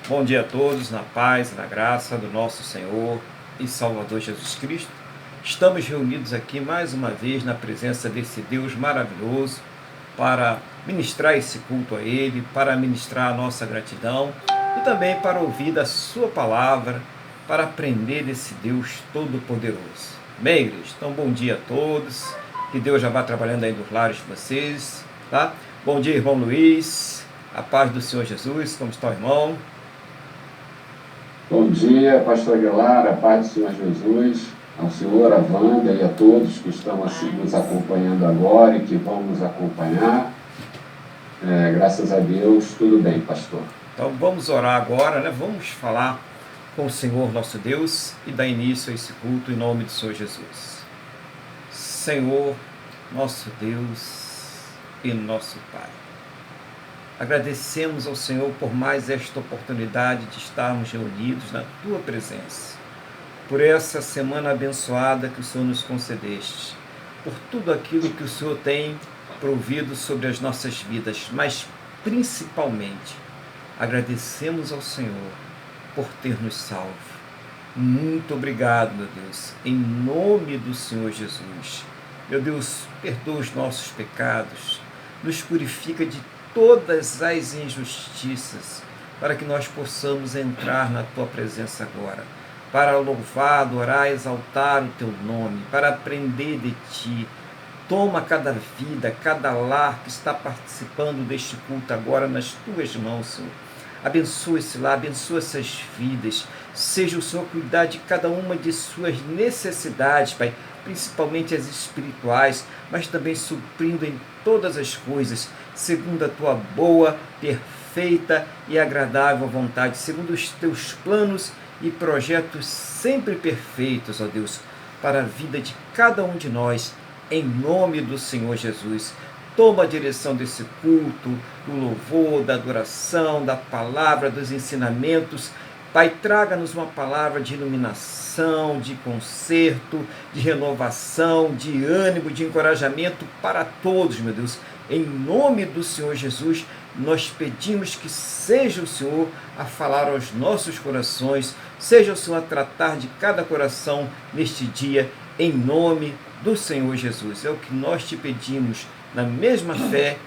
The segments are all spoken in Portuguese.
Bom dia a todos, na paz e na graça do nosso Senhor e Salvador Jesus Cristo. Estamos reunidos aqui mais uma vez na presença desse Deus maravilhoso para ministrar esse culto a Ele, para ministrar a nossa gratidão e também para ouvir da Sua palavra, para aprender desse Deus Todo-Poderoso. Bem, igreja? Então, bom dia a todos, que Deus já vá trabalhando aí nos lares de vocês, tá? Bom dia, irmão Luiz, a paz do Senhor Jesus, como está o irmão? Bom dia, pastor Aguilar, a paz do Senhor Jesus, ao senhor, a Wanda e a todos que estão assim, nos acompanhando agora e que vão nos acompanhar. Graças a Deus, tudo bem, pastor. Então vamos orar agora, né? Vamos falar com o Senhor nosso Deus e dar início a esse culto em nome do Senhor Jesus. Senhor, nosso Deus e nosso Pai, agradecemos ao Senhor por mais esta oportunidade de estarmos reunidos na Tua presença, por essa semana abençoada que o Senhor nos concedeste, por tudo aquilo que o Senhor tem provido sobre as nossas vidas, mas principalmente agradecemos ao Senhor por ter nos salvo. Muito obrigado, meu Deus, em nome do Senhor Jesus. Meu Deus, perdoa os nossos pecados, nos purifica de todas as injustiças, para que nós possamos entrar na Tua presença agora, para louvar, adorar, exaltar o Teu nome, para aprender de Ti. Toma cada vida, cada lar que está participando deste culto agora nas Tuas mãos, Senhor. Abençoa esse lar, abençoa essas vidas. Seja o Senhor cuidar de cada uma de suas necessidades, Pai, principalmente as espirituais, mas também suprindo em todas as coisas, segundo a Tua boa, perfeita e agradável vontade, segundo os Teus planos e projetos sempre perfeitos, ó Deus, para a vida de cada um de nós, em nome do Senhor Jesus. Toma a direção desse culto, do louvor, da adoração, da palavra, dos ensinamentos. Pai, traga-nos uma palavra de iluminação, de conserto, de renovação, de ânimo, de encorajamento para todos, meu Deus. Em nome do Senhor Jesus, nós pedimos que seja o Senhor a falar aos nossos corações, seja o Senhor a tratar de cada coração neste dia, em nome do Senhor Jesus. É o que nós te pedimos, na mesma fé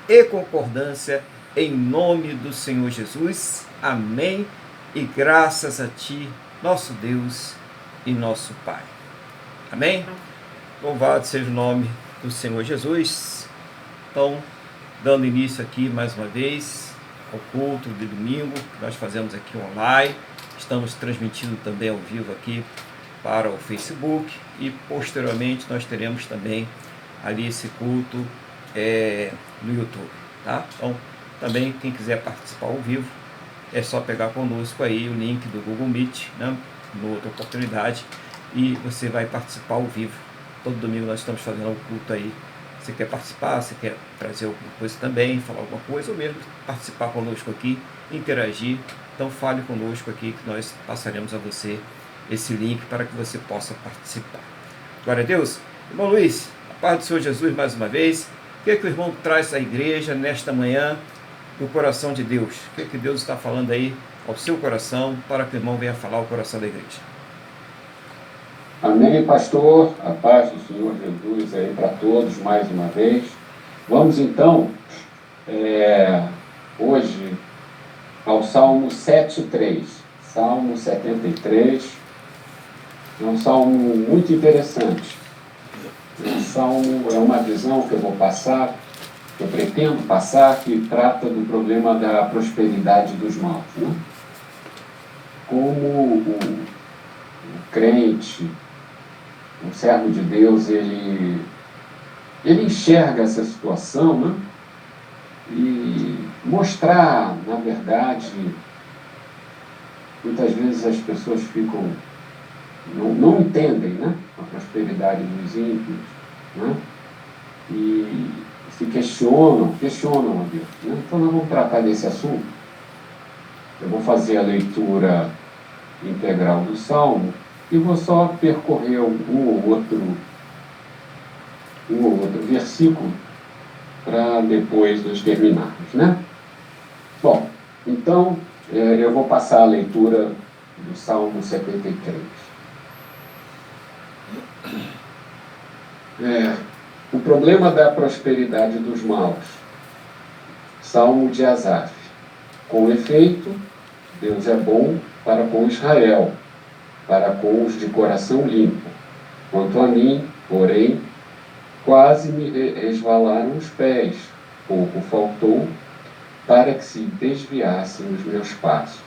e concordância, em nome do Senhor Jesus. Amém. E graças a Ti, nosso Deus e nosso Pai. Amém? Louvado seja o nome do Senhor Jesus. Então, dando início aqui mais uma vez ao culto de domingo, que nós fazemos aqui online. Estamos transmitindo também ao vivo aqui para o Facebook e posteriormente nós teremos também ali esse culto no YouTube, tá? Então, também quem quiser participar ao vivo, é só pegar conosco aí o link do Google Meet, né, numa outra oportunidade, e você vai participar ao vivo. Todo domingo nós estamos fazendo um culto aí. Você quer participar, você quer trazer alguma coisa também, falar alguma coisa, ou mesmo participar conosco aqui, interagir, então fale conosco aqui que nós passaremos a você esse link para que você possa participar. Glória a Deus. Irmão Luiz, a paz do Senhor Jesus mais uma vez. O que é que o irmão traz à igreja nesta manhã do coração de Deus? O que é que Deus está falando aí ao seu coração para que o irmão venha falar ao coração da igreja? Amém, pastor, a paz do Senhor Jesus aí para todos mais uma vez. Vamos então, hoje, ao Salmo 7:3. Salmo 73, é um salmo muito interessante. Um salmo é uma visão que eu vou passar, que eu pretendo passar, que trata do problema da prosperidade dos maus, né? Como o crente, o servo de Deus, ele enxerga essa situação, né? E mostrar, na verdade, muitas vezes as pessoas não entendem, né, a prosperidade dos ímpios, né? E se questionam a Deus, né? Então nós vamos tratar desse assunto. Eu vou fazer a leitura integral do Salmo e vou só percorrer um ou outro versículo para depois nós terminarmos, né? Bom, então Eu vou passar a leitura do Salmo 73. O problema da prosperidade dos maus. Salmo de Asaf. Com efeito, Deus é bom para com Israel, para com os de coração limpo. Quanto a mim, porém, quase me resvalaram os pés, pouco faltou para que se desviassem os meus passos.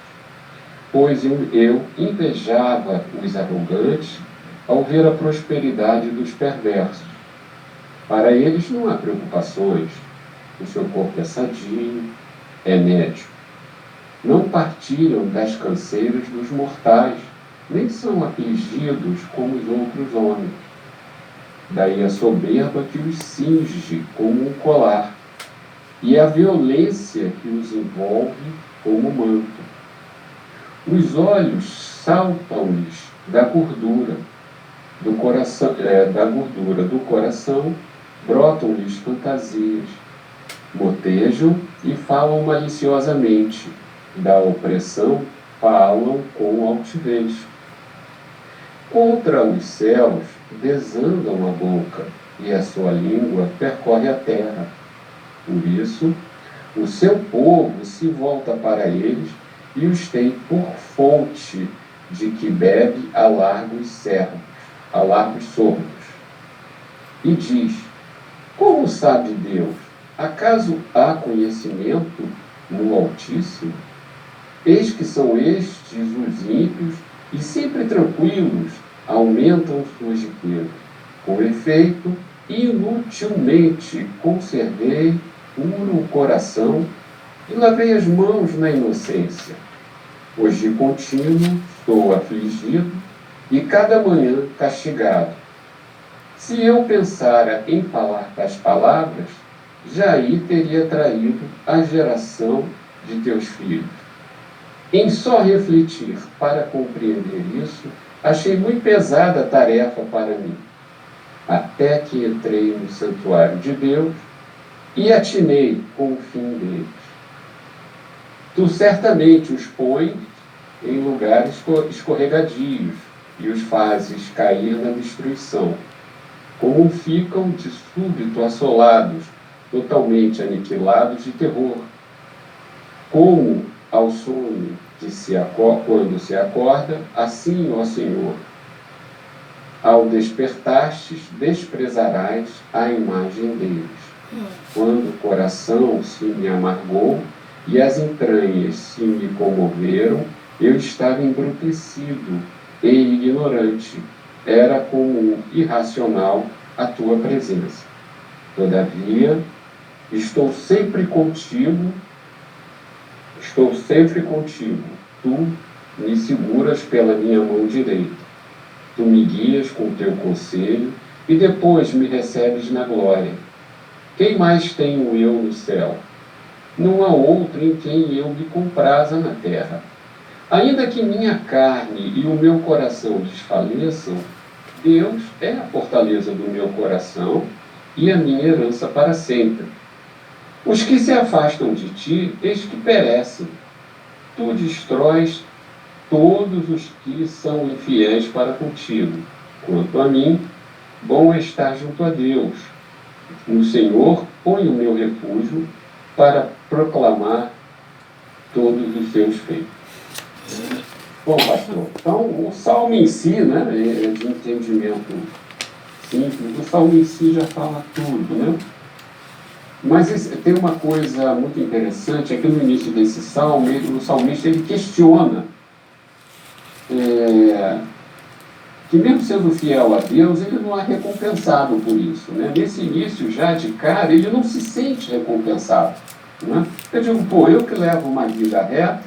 Pois eu invejava os arrogantes ao ver a prosperidade dos perversos. Para eles não há preocupações, o seu corpo é sadio, é médio. Não partilham das canseiras dos mortais, nem são afligidos como os outros homens. Daí a soberba que os cinge como um colar, e a violência que os envolve como manto. Os olhos saltam-lhes da gordura do coração, brotam-lhes fantasias, motejam e falam maliciosamente, da opressão falam com altivez. Contra os céus desandam a boca, e a sua língua percorre a terra. Por isso, o seu povo se volta para eles e os tem por fonte de que bebe a largos sordos. E diz: como sabe Deus? Acaso há conhecimento no Altíssimo? Eis que são estes os ímpios, e sempre tranquilos aumentam suas riquezas. Com efeito, inutilmente conservei puro o coração e lavei as mãos na inocência. Pois de contínuo estou afligido e cada manhã castigado. Se eu pensara em falar tais palavras, já aí teria traído a geração de teus filhos. Em só refletir para compreender isso, achei muito pesada a tarefa para mim, até que entrei no santuário de Deus e atinei com o fim deles. Tu certamente os pões em lugares escorregadios e os fazes cair na destruição, como ficam de súbito assolados, totalmente aniquilados de terror, como ao sono quando se acorda, assim, ó Senhor, ao despertastes, desprezarás a imagem deles. Quando o coração se me amargou e as entranhas se me comoveram, eu estava embrutecido e ignorante. Era como irracional a tua presença. Todavia, estou sempre contigo. Tu me seguras pela minha mão direita. Tu me guias com teu conselho e depois me recebes na glória. Quem mais tenho eu no céu? Não há outro em quem eu me compraza na terra. Ainda que minha carne e o meu coração desfaleçam, Deus é a fortaleza do meu coração e a minha herança para sempre. Os que se afastam de ti, eis que perecem. Tu destróis todos os que são infiéis para contigo. Quanto a mim, bom é estar junto a Deus. No Senhor ponho o meu refúgio para proclamar todos os seus feitos. Bom, pastor, então o salmo em si, né, é de entendimento simples, o salmo em si já fala tudo, né? Mas tem uma coisa muito interessante, é que no início desse salmo, o salmista ele questiona que mesmo sendo fiel a Deus, ele não é recompensado por isso, né? Nesse início, já de cara, ele não se sente recompensado, né? Eu digo, eu que levo uma vida reta,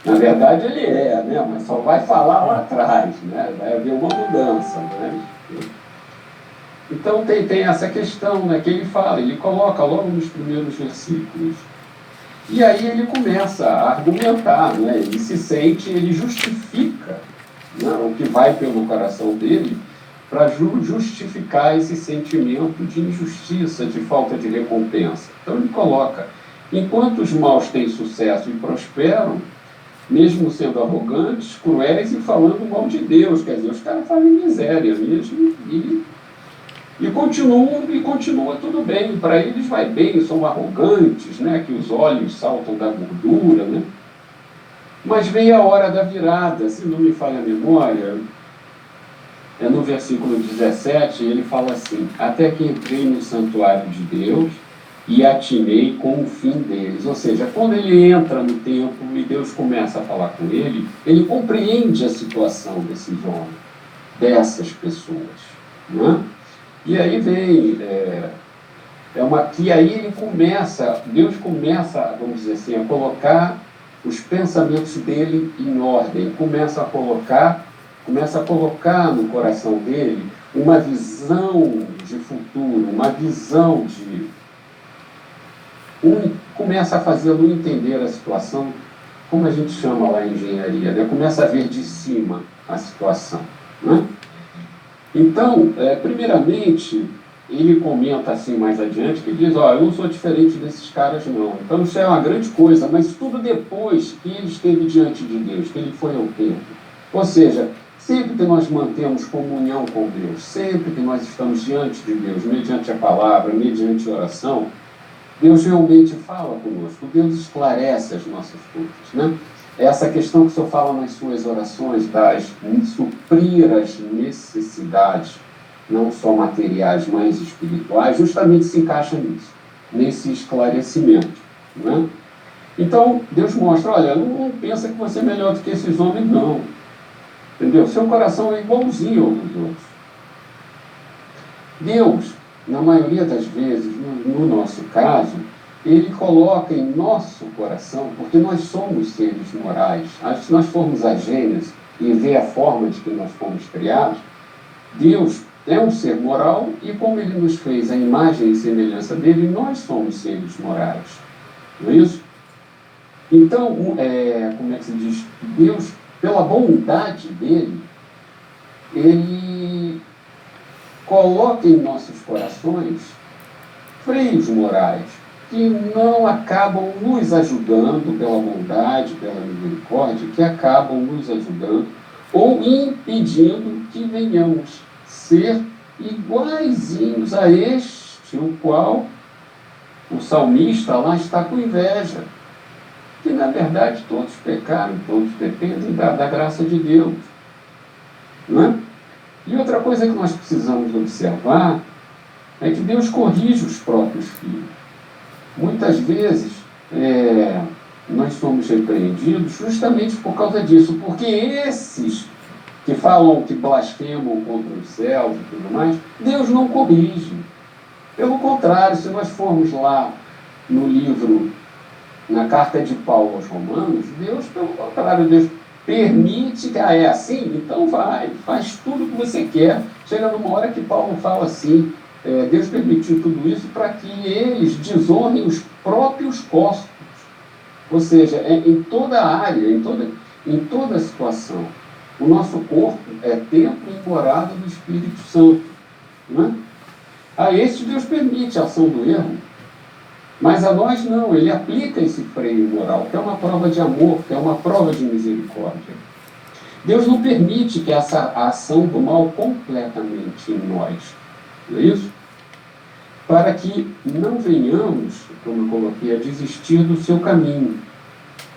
na verdade ele né? Mas só vai falar lá atrás, né? Vai haver uma mudança, né? Então tem essa questão, né, que ele fala, ele coloca logo nos primeiros versículos. E aí ele começa a argumentar, né? Ele se sente, ele justifica, né, o que vai pelo coração dele para justificar esse sentimento de injustiça, de falta de recompensa. Então ele coloca, enquanto os maus têm sucesso e prosperam, mesmo sendo arrogantes, cruéis e falando mal de Deus. Quer dizer, os caras fazem miséria mesmo e continua tudo bem. Para eles vai bem, são arrogantes, né? Que os olhos saltam da gordura, né? Mas vem a hora da virada, se não me falha a memória, é no versículo 17, ele fala assim: até que entrei no santuário de Deus e atinei com o fim deles. Ou seja, quando ele entra no templo e Deus começa a falar com ele, ele compreende a situação desses homens, dessas pessoas, né? E aí vem, que aí ele começa, Deus começa, vamos dizer assim, a colocar os pensamentos dele em ordem, começa a colocar no coração dele uma visão de futuro, uma visão começa a fazê-lo entender a situação, como a gente chama lá em engenharia, né? Começa a ver de cima a situação, né? Então, primeiramente, ele comenta assim mais adiante, que diz, eu não sou diferente desses caras não. Então isso é uma grande coisa, mas tudo depois que ele esteve diante de Deus, que ele foi ao templo. Ou seja, sempre que nós mantemos comunhão com Deus, sempre que nós estamos diante de Deus, mediante a palavra, mediante a oração, Deus realmente fala conosco, Deus esclarece as nossas dúvidas, né? Essa questão que o Senhor fala nas suas orações, em suprir as necessidades, não só materiais, mas espirituais, justamente se encaixa nisso, nesse esclarecimento, né? Então, Deus mostra, olha, não pensa que você é melhor do que esses homens, não. Entendeu? Seu coração é igualzinho ao dos outros. Deus, na maioria das vezes, no nosso caso, ele coloca em nosso coração, porque nós somos seres morais. Se nós formos a Gênesis e ver a forma de que nós fomos criados, Deus é um ser moral e como ele nos fez a imagem e semelhança dele, nós somos seres morais. Não é isso? Então, como é que se diz? Deus, pela bondade dele, ele coloca em nossos corações freios morais que não acabam nos ajudando pela bondade, pela misericórdia, que acabam nos ajudando ou impedindo que venhamos ser iguaizinhos a este, o qual o salmista lá está com inveja. Que, na verdade, todos pecaram, todos dependem da graça de Deus. Não é? E outra coisa que nós precisamos observar é que Deus corrige os próprios filhos. Muitas vezes, nós somos repreendidos justamente por causa disso, porque esses que falam, que blasfemam contra os céus e tudo mais, Deus não corrige. Pelo contrário, se nós formos lá no livro, na carta de Paulo aos Romanos, Deus, pelo contrário, Deus permite que é assim, então faz tudo o que você quer. Chega numa hora que Paulo fala assim, Deus permitiu tudo isso para que eles desonrem os próprios corpos. Ou seja, em toda a área, em toda a situação. O nosso corpo é templo e morada do Espírito Santo. Né? A este Deus permite a ação do erro, mas a nós não. Ele aplica esse freio moral, que é uma prova de amor, que é uma prova de misericórdia. Deus não permite que essa ação do mal completamente em nós. Não é isso? Para que não venhamos, como eu coloquei, a desistir do seu caminho,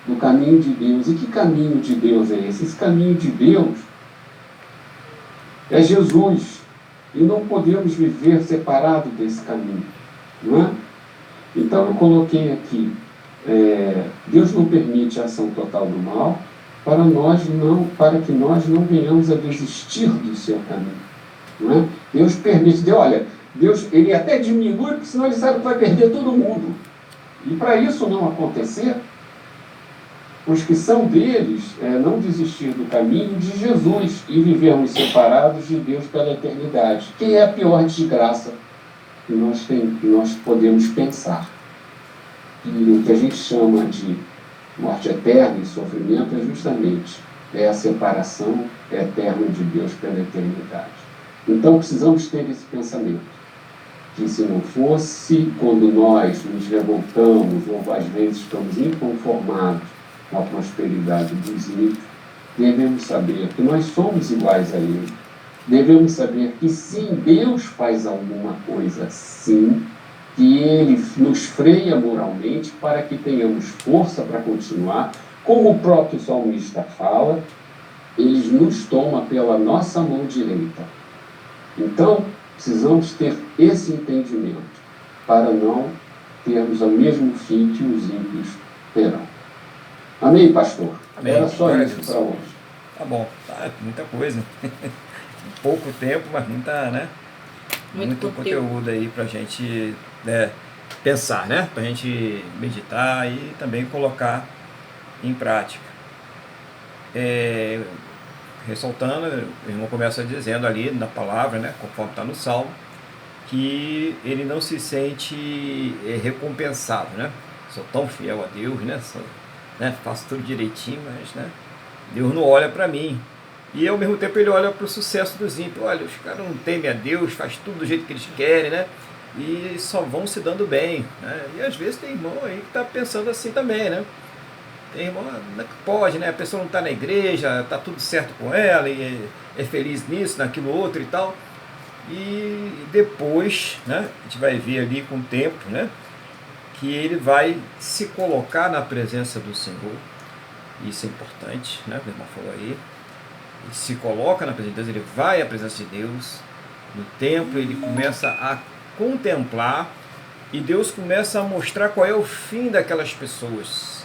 do caminho de Deus. E que caminho de Deus é esse? Esse caminho de Deus é Jesus. E não podemos viver separado desse caminho. Não é? Então eu coloquei aqui, Deus não permite a ação total do mal para que nós não venhamos a desistir do seu caminho. Não é? Deus permite, Deus ele até diminui, porque senão ele sabe que vai perder todo mundo. E para isso não acontecer, os que são deles, não desistir do caminho de Jesus e vivermos separados de Deus pela eternidade, que é a pior desgraça que nós podemos pensar. E o que a gente chama de morte eterna e sofrimento é justamente a separação eterna de Deus pela eternidade. Então precisamos ter esse pensamento. que se não fosse quando nós nos revoltamos ou às vezes estamos inconformados com a prosperidade dos ímpios, devemos saber que nós somos iguais a ele. Devemos saber que sim, Deus faz alguma coisa sim, que ele nos freia moralmente para que tenhamos força para continuar. Como o próprio salmista fala, ele nos toma pela nossa mão direita. Então, precisamos ter esse entendimento para não termos o mesmo fim que os ímpios terão. Amém, pastor? Amém. Era só Glória a isso Deus. para hoje. Tá bom, tá, muita coisa. Pouco tempo, mas muita, né? Muito conteúdo aí pra gente, né, pensar, né? Pra gente meditar e também colocar em prática. Ressaltando, o irmão começa dizendo ali na palavra, né, conforme está no Salmo, que ele não se sente recompensado, né? Sou tão fiel a Deus, né? Faço tudo direitinho, mas, né, Deus não olha para mim. E ao mesmo tempo ele olha para o sucesso dos ímpios. Olha, os caras não temem a Deus, faz tudo do jeito que eles querem, né? E só vão se dando bem, né? E às vezes tem irmão aí que está pensando assim também, né? Tem irmão, não é que pode, né? A pessoa não está na igreja, está tudo certo com ela, e é feliz nisso, naquilo outro e tal. E depois, né, a gente vai ver ali com o tempo, né, que ele vai se colocar na presença do Senhor. Isso é importante, né? O irmão falou aí. Ele se coloca na presença de Deus, ele vai à presença de Deus. No templo ele começa a contemplar e Deus começa a mostrar qual é o fim daquelas pessoas.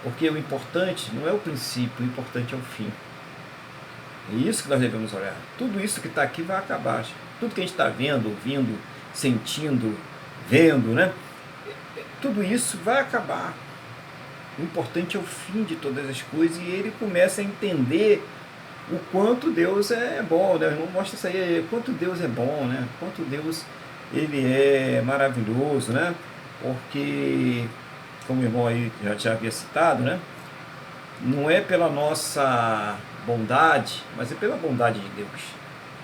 Porque o importante não é o princípio, o importante é o fim. É isso que nós devemos olhar. Tudo isso que está aqui vai acabar. Tudo que a gente está vendo, ouvindo, sentindo, vendo, né? Tudo isso vai acabar. O importante é o fim de todas as coisas e ele começa a entender o quanto Deus é bom, né? O irmão mostra isso aí, quanto Deus é bom, né? Quanto Deus ele é maravilhoso, né? Porque, como o irmão aí já havia citado, né? Não é pela nossa bondade, mas é pela bondade de Deus.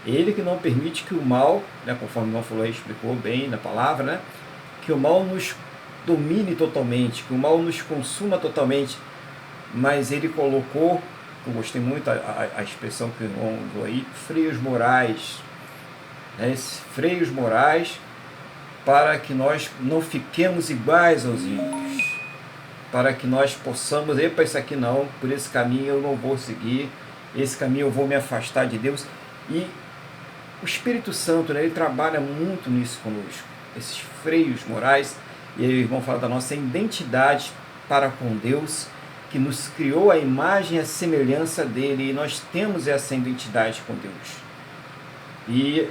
Ele que não permite que o mal, né, conforme o irmão falou aí, explicou bem na palavra, né? Que o mal nos domine totalmente, que o mal nos consuma totalmente, mas ele colocou, eu gostei muito a expressão que o irmão usou aí, freios morais, né? Esses freios morais para que nós não fiquemos iguais aos ímpios, para que nós possamos, epa, isso aqui não, por esse caminho eu não vou seguir, esse caminho eu vou me afastar de Deus. E o Espírito Santo, né, ele trabalha muito nisso conosco, esses freios morais. E aí o irmão fala da nossa identidade para com Deus, que nos criou a imagem e a semelhança dele, e nós temos essa identidade com Deus. E,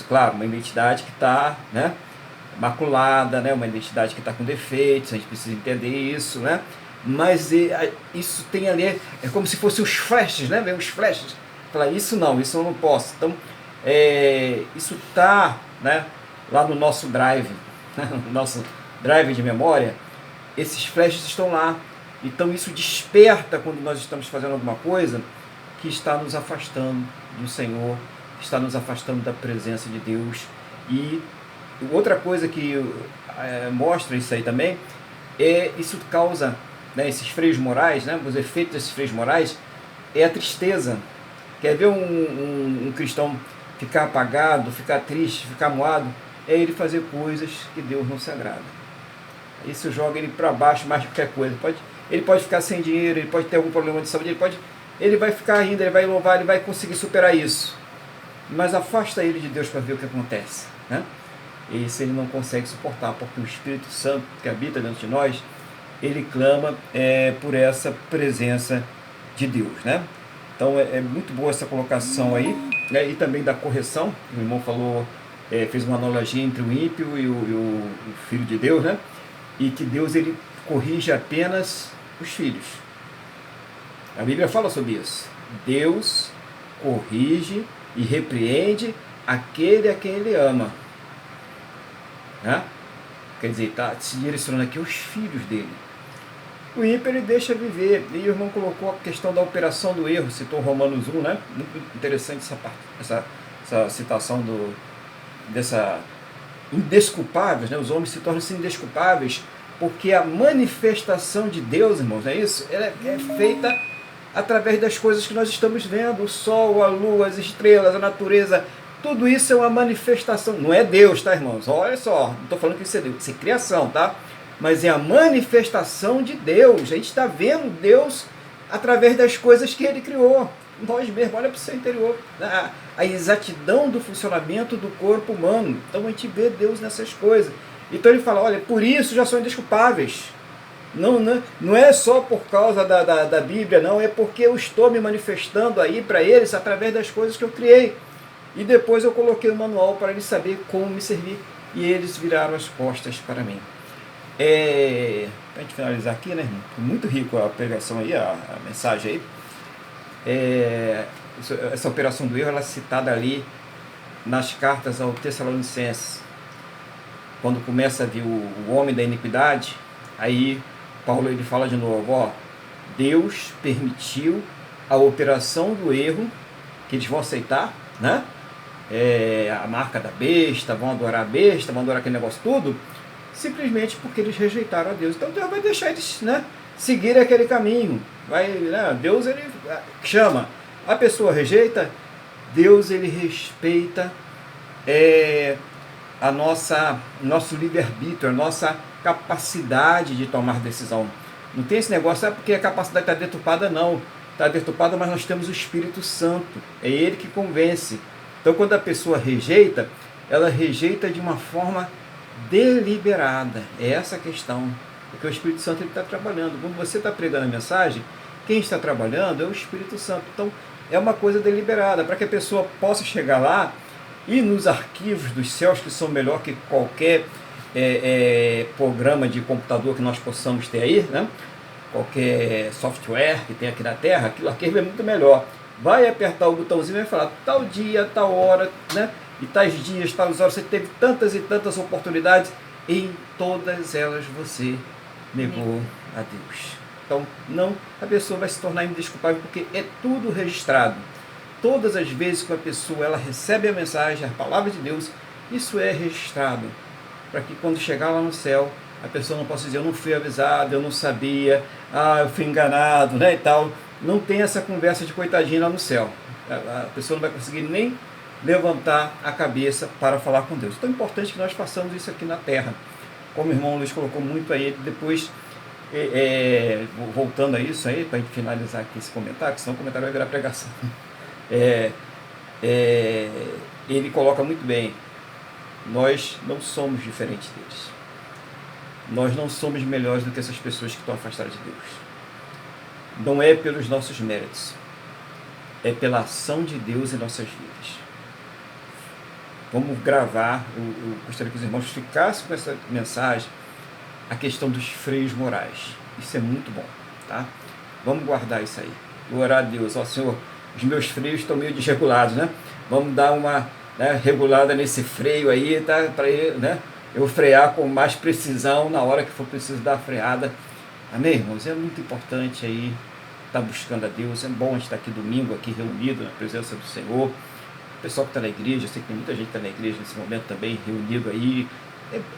claro, uma identidade que está, né, maculada, né, uma identidade que está com defeitos, a gente precisa entender isso, né? Mas isso tem ali, é como se fossem os flashes, né? Vem os flashes. Falar, isso não, isso eu não posso. Então, isso está, né, lá no nosso drive, né, no nosso drive de memória, esses flashes estão lá. Então isso desperta quando nós estamos fazendo alguma coisa que está nos afastando do Senhor, está nos afastando da presença de Deus. E outra coisa que mostra isso aí também, isso causa, né, esses freios morais, né, os efeitos desses freios morais, é a tristeza. Quer ver um cristão ficar apagado, ficar triste, ficar moado? É ele fazer coisas que Deus não se agrada. Isso joga ele para baixo mais que qualquer coisa. Ele pode ficar sem dinheiro, ele pode ter algum problema de saúde, ele vai ficar rindo, ele vai louvar, ele vai conseguir superar isso. Mas afasta ele de Deus para ver o que acontece, né? E isso ele não consegue suportar, porque o Espírito Santo que habita dentro de nós, ele clama por essa presença de Deus, né? Então é muito boa essa colocação aí, né? E também da correção. O irmão falou, fez uma analogia entre o ímpio e o filho de Deus, né? E que Deus ele corrige apenas os filhos. A Bíblia fala sobre isso. Deus corrige e repreende aquele a quem ele ama, né? Quer dizer, está se direcionando aqui aos filhos dele. O ímpio ele deixa viver. E o irmão colocou a questão da operação do erro, citou Romanos 1, né? Muito interessante essa citação indesculpáveis, né? Os homens se tornam-se indesculpáveis, porque a manifestação de Deus, irmãos, não é isso? Ela é feita através das coisas que nós estamos vendo, o sol, a lua, as estrelas, a natureza, tudo isso é uma manifestação, não é Deus, tá, irmãos? Olha só, não estou falando que isso é Deus, isso é criação, tá? Mas é a manifestação de Deus, a gente está vendo Deus através das coisas que Ele criou, nós mesmos, olha para o seu interior, a exatidão do funcionamento do corpo humano, então a gente vê Deus nessas coisas, então Ele fala, olha, por isso já são indesculpáveis. Não é só por causa da Bíblia, não, é porque eu estou me manifestando aí para eles através das coisas que eu criei. E depois eu coloquei o manual para eles saberem como me servir. E eles viraram as costas para mim. Para a gente finalizar aqui, né, irmão? Muito rico a pregação aí, a mensagem aí. Essa operação do erro, ela é citada ali nas cartas ao Tessalonicenses. Quando começa a vir o homem da iniquidade, aí Paulo ele fala de novo, ó, Deus permitiu a operação do erro, que eles vão aceitar, né? A marca da besta, vão adorar a besta, vão adorar aquele negócio tudo, simplesmente porque eles rejeitaram a Deus. Então Deus vai deixar eles, né, seguir aquele caminho. Deus ele chama, a pessoa rejeita, Deus ele respeita nosso livre-arbítrio, a nossa capacidade de tomar decisão. Não tem esse negócio, porque a capacidade está deturpada, não. Está deturpada, mas nós temos o Espírito Santo. É Ele que convence. Então, quando a pessoa rejeita, ela rejeita de uma forma deliberada. É essa a questão. Porque o Espírito Santo está trabalhando. Quando você está pregando a mensagem, quem está trabalhando é o Espírito Santo. Então, é uma coisa deliberada, para que a pessoa possa chegar lá e nos arquivos dos céus, que são melhor que qualquer programa de computador que nós possamos ter aí, né? Qualquer software que tem aqui na Terra, aquilo arquivo é muito melhor. Vai apertar o botãozinho e vai falar tal dia, tal hora, né? E tais dias, tais horas, você teve tantas e tantas oportunidades, em todas elas você negou a Deus. Então, a pessoa vai se tornar indesculpável, porque é tudo registrado. Todas as vezes que a pessoa ela recebe a mensagem, a palavra de Deus, isso é registrado, para que quando chegar lá no céu, a pessoa não possa dizer, eu não fui avisado, eu não sabia, eu fui enganado, né, e tal. Não tem essa conversa de coitadinho lá no céu. A pessoa não vai conseguir nem levantar a cabeça para falar com Deus. Então é importante que nós façamos isso aqui na Terra. Como o irmão Luiz colocou muito aí, depois, voltando a isso aí, para a gente finalizar aqui esse comentário, que senão o comentário vai virar pregação. Ele coloca muito bem, nós não somos diferentes deles, nós não somos melhores do que essas pessoas que estão afastadas de Deus, não é pelos nossos méritos, é pela ação de Deus em nossas vidas. Vamos gravar, eu gostaria que os irmãos ficassem com essa mensagem, a questão dos freios morais, isso é muito bom, tá? Vamos guardar isso aí, orar a Deus, ó Senhor, os meus freios estão meio desregulados, né? Vamos dar uma regulada nesse freio aí, tá? Para eu frear com mais precisão na hora que for preciso dar a freada. Amém, irmãos? É muito importante aí estar buscando a Deus. É bom a gente estar aqui domingo, aqui reunido na presença do Senhor. O pessoal que está na igreja, eu sei que tem muita gente que está na igreja nesse momento também, reunido aí.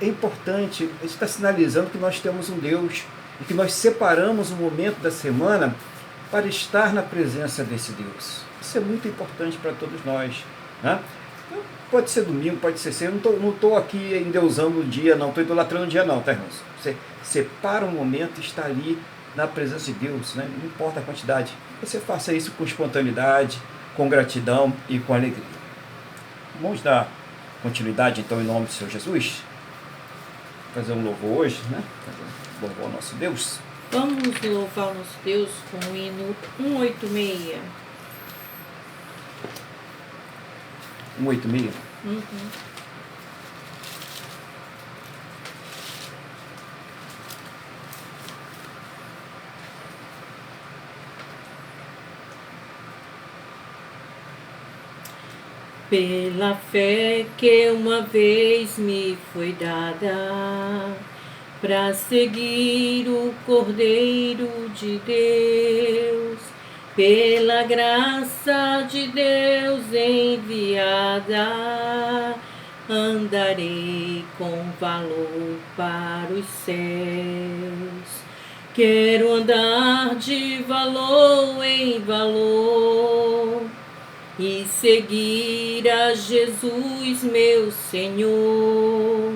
É importante, a gente está sinalizando que nós temos um Deus e que nós separamos um momento da semana para estar na presença desse Deus. Isso é muito importante para todos nós, né? Então, pode ser domingo, pode ser cedo, não estou aqui endeusando o dia, não estou idolatrando o dia não, tá, irmãos? Você separa um momento e está ali na presença de Deus, né? Não importa a quantidade, você faça isso com espontaneidade, com gratidão e com alegria. Vamos dar continuidade então em nome do Senhor Jesus, fazer um louvor hoje, né? Fazer um louvor ao nosso Deus. Vamos louvar o nosso Deus com o hino 186. 186? Uhum. Pela fé que uma vez me foi dada, para seguir o Cordeiro de Deus, pela graça de Deus enviada, andarei com valor para os céus. Quero andar de valor em valor e seguir a Jesus, meu Senhor,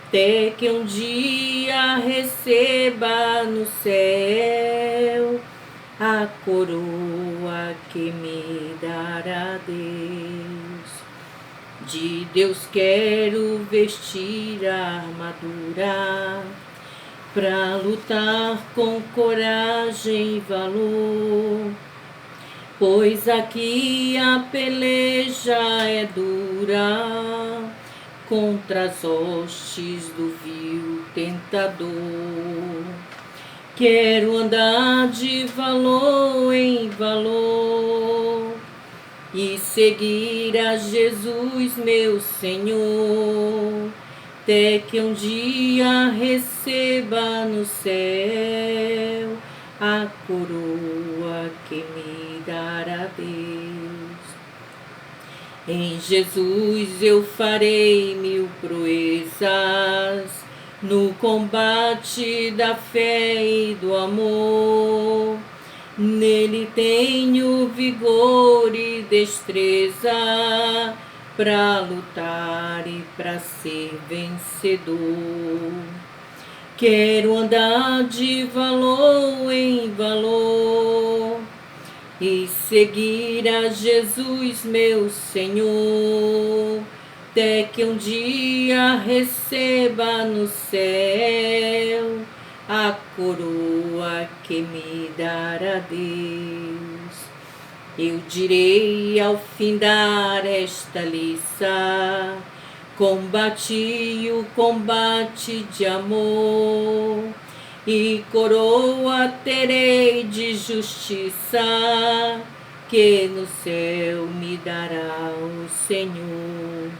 até que um dia receba no céu a coroa que me dará Deus. De Deus quero vestir a armadura pra lutar com coragem e valor, pois aqui a peleja é dura contra as hostes do vil tentador. Quero andar de valor em valor e seguir a Jesus, meu Senhor, até que um dia receba no céu a coroa que me dará Deus. Em Jesus eu farei 1000 proezas no combate da fé e do amor. Nele tenho vigor e destreza para lutar e para ser vencedor. Quero andar de valor em valor e seguir a Jesus, meu Senhor, até que um dia receba no céu a coroa que me dará Deus. Eu direi ao findar esta liça, combati o combate de amor, e coroa terei de justiça, que no céu me dará o Senhor.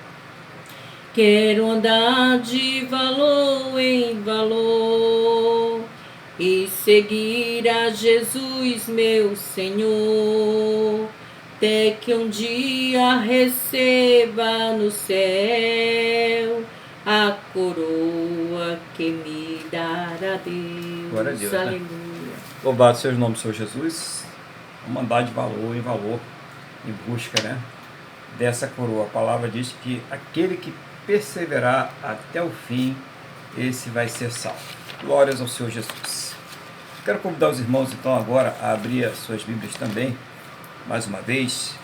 Quero andar de valor em valor e seguir a Jesus, meu Senhor, até que um dia receba no céu a coroa que me dará Deus. Glória a Deus, né? Aleluia. Louvado seja o nome do Senhor Jesus. Vamos andar de valor em valor, em busca, né, dessa coroa. A palavra diz que aquele que perseverar até o fim, esse vai ser salvo. Glórias ao Senhor Jesus. Quero convidar os irmãos, então, agora a abrir as suas Bíblias também, mais uma vez,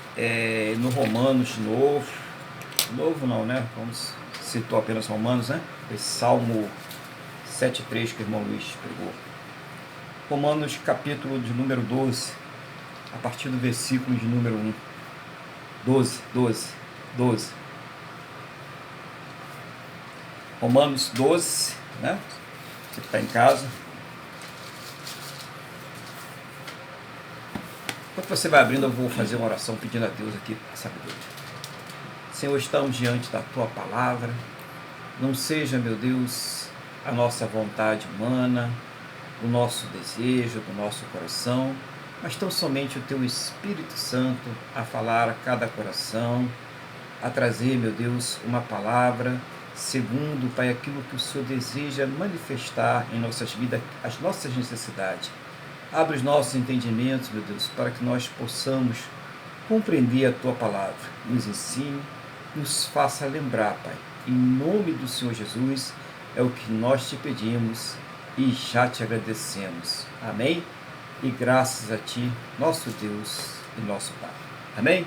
no Romanos novo não, né? Vamos citar apenas Romanos, né? Esse Salmo 7,3 que o irmão Luiz pregou. Romanos, capítulo de número 12, a partir do versículo de número 1. 12. Romanos 12, né? Você que está em casa. Enquanto você vai abrindo, eu vou fazer uma oração pedindo a Deus aqui a sabedoria. Senhor, estamos diante da Tua palavra. Não seja, meu Deus, a nossa vontade humana, o nosso desejo, do nosso coração, mas tão somente o Teu Espírito Santo a falar a cada coração, a trazer, meu Deus, uma palavra segundo, Pai, aquilo que o Senhor deseja manifestar em nossas vidas, as nossas necessidades. Abre os nossos entendimentos, meu Deus, para que nós possamos compreender a Tua palavra. Nos ensine, nos faça lembrar, Pai. Em nome do Senhor Jesus, é o que nós te pedimos e já te agradecemos. Amém? E graças a Ti, nosso Deus e nosso Pai. Amém?